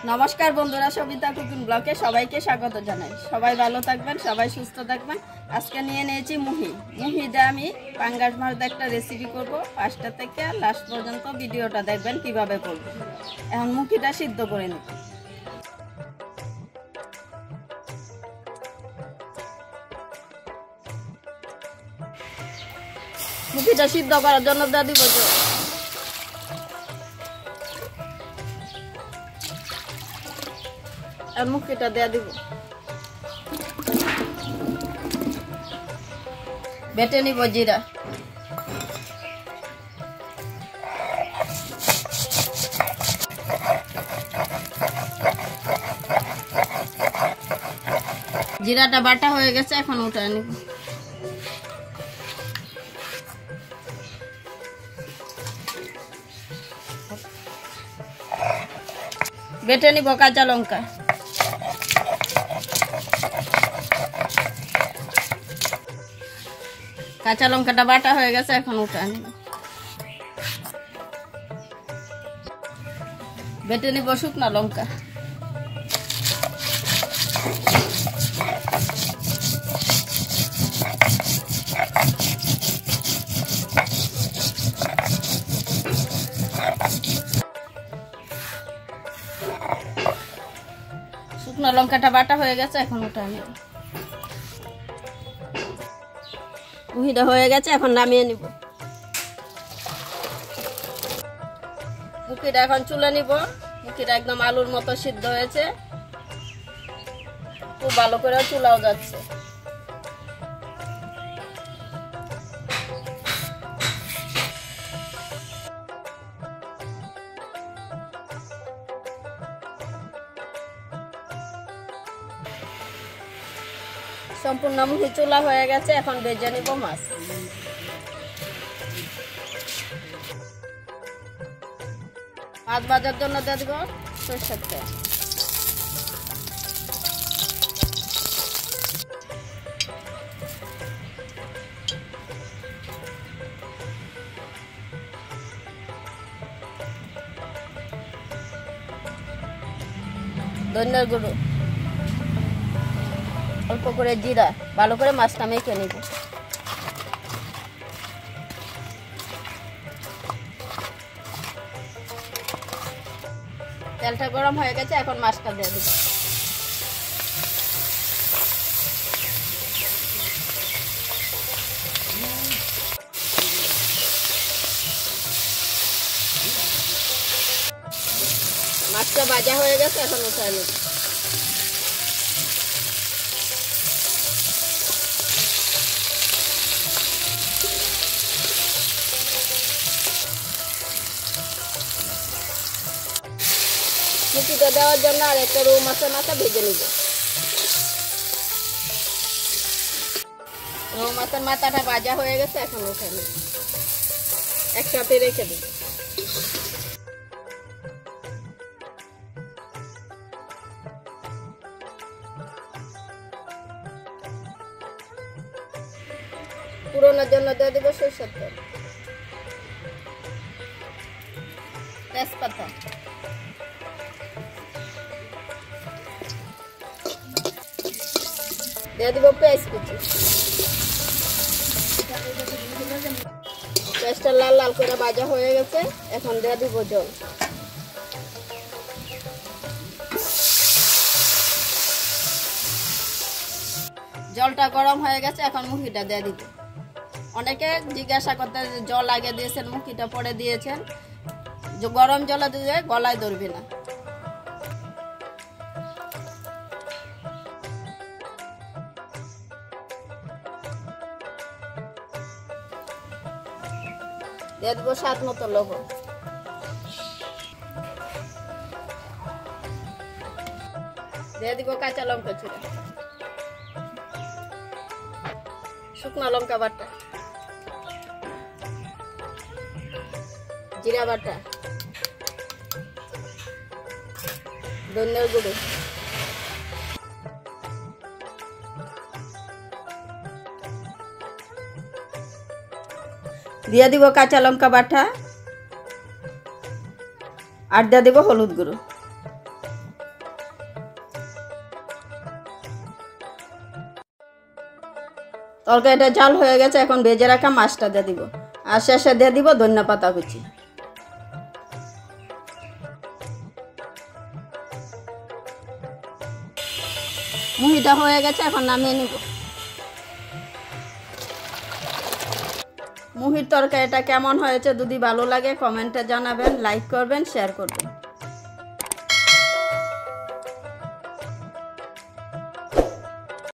নমস্কার বন্ধুরা, সবিতা কুকিং ব্লগে সবাইকে স্বাগত জানাই। সবাই ভালো থাকবেন, সবাই সুস্থ থাকবেন। আজকে নিয়ে নিয়েছি মুহি দিয়ে আমি পাঙ্গাস মাছ একটা রেসিপি করব। ফার্স্টটা থেকে লাস্ট পর্যন্ত ভিডিওটা দেখবেন কিভাবে করব। এখন মুখিটা সিদ্ধ করে নিব। মুখিটা সিদ্ধ করার জন্য দিয়ে দিব আর মুখিটা দিয়ে দিব। বেটে নিব জিরা, জিরাটা বাটা হয়ে গেছে, এখন উঠে নিব। বেটে নিব কাঁচা লঙ্কা, কাঁচা লঙ্কাটা বাটা হয়ে গেছে, এখন উঠে নিব। বেটে নিব শুকনো লঙ্কা, শুকনো লঙ্কাটা বাটা হয়ে গেছে, এখন উঠে নিব। মুহিটা হয়ে গেছে, এখন নামিয়ে নিব। মুখিটা এখন চুলে নিব। মুখিটা একদম আলুর মতো সিদ্ধ হয়েছে, খুব ভালো করে চুলাও যাচ্ছে। সম্পূর্ণ মুহি চুলা হয়ে গেছে, এখন ভেজে নিব মাছ। মাছ ভাজার জন্য দিয়ে দিব সরষের তেল, ধনিয়ার গুঁড়ো, অল্প করে জিরা, ভালো করে মাছটা মেখে নিব। তেলটা গরম হয়ে গেছে, এখন মাছটা দিয়ে দিব। মাছটা ভাজা হয়ে গেছে, এখন উঠায় নিব। মুখিটা দেওয়ার জন্য আর একটা রৌ মাছের মাথা ভেজে নিব। রৌ মাছের মাথাটা ভাজা হয়ে গেছে, এখন উঠে নিব। একসাথে রেখে দিব। পুরোনোর জন্য দিয়ে দেবো সরষের তেল, তেজপাতা, দিয়ে দিব পেঁয়াজ কুচি। পেঁয়াজটা লাল লাল করে ভাজা হয়ে গেছে, এখন দিয়ে দিব জল। জলটা গরম হয়ে গেছে, এখন মুখিটা দিয়ে দিব। অনেকে জিজ্ঞাসা করতে জল আগে দিয়েছেন, মুখিটা পরে দিয়েছেন। গরম জলে দিয়ে গলায় ধরবে না। দিয়ে দেবো স্বাদ মতো লবণ, দিয়ে দিব কাঁচা লঙ্কা চুড়া, শুকনো লঙ্কা বাটা, জিরা বাটা, ধনিয়ার গুঁড়ো, দিয়ে দিব কাঁচা লঙ্কা বাটা, আর দিয়ে দেব হলুদ গুঁড়ো। তরকারিটা জাল হয়ে গেছে, এখন ভেজে রাখা মাছটা দিয়ে দিব, আর শেষে দিয়ে দিব ধনিয়া পাতা কুচি। মুহিটা হয়ে গেছে, এখন নামিয়ে নিব। মুহির তরকারিটা কেমন হয়েছে যদি ভালো লাগে কমেন্টে জানাবেন, লাইক করবেন, শেয়ার করবেন।